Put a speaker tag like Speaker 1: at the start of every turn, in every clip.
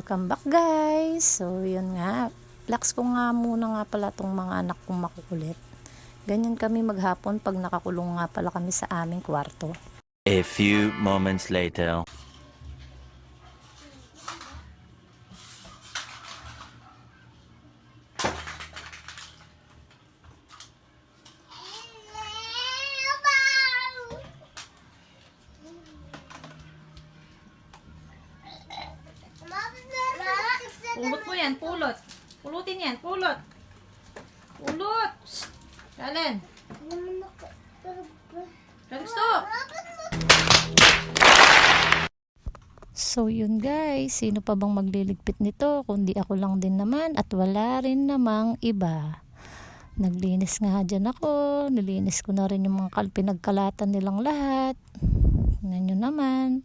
Speaker 1: Welcome back guys. So yun nga, flex ko nga muna nga pala tong mga anak kong makukulit. Ganyan kami maghapon pag nakakulong nga pala kami sa aming kwarto.
Speaker 2: A few moments later.
Speaker 3: Pulot mo yan, pulot. Pulutin yan, pulot. Pulot. Kalen. Gusto.
Speaker 1: So yun guys, sino pa bang magliligpit nito kundi ako lang din naman at wala rin namang iba. Naglinis nga dyan ako, nilinis ko na rin yung mga pinagkalatan nilang lahat. Tingnan nyo naman.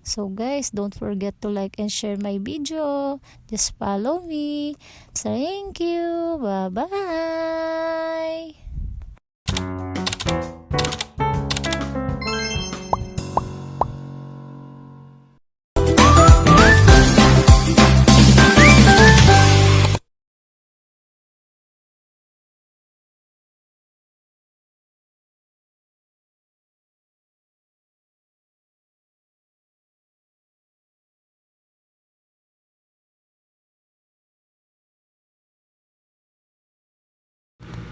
Speaker 1: So guys, don't forget to like and share my video. Just follow me. Thank you. Bye-bye.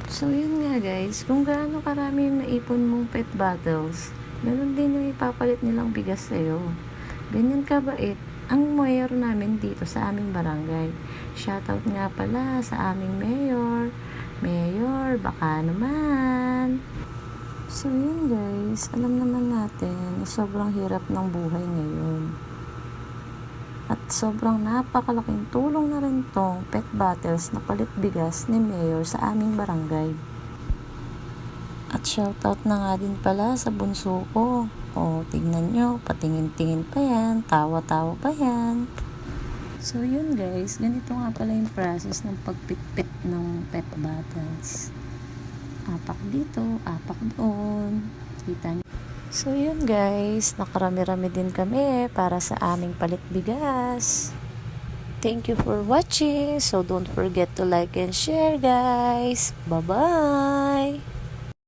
Speaker 1: So yun nga guys, kung gaano karami yung naipon mong pet bottles, ganun din yung ipapalit nilang bigas sa'yo. Ganyan kabait ang mayor namin dito sa aming barangay. Shoutout nga pala sa aming mayor. Mayor, baka naman. So yun guys, alam naman natin, sobrang hirap ng buhay ngayon. At sobrang napakalaking tulong na rin tong pet bottles na palit bigas ni Mayor sa aming barangay. At shoutout na nga din pala sa bunso ko. O, tignan nyo, patingin-tingin pa yan, tawa-tawa pa yan. So yun guys, ganito nga pala yung process ng pagpitpit ng pet bottles. Apak dito, apak doon. Kita nyo. So yun guys, nakarami-rami din kami para sa aming palit bigas. Thank you for watching. So don't forget to like and share guys. Bye-bye!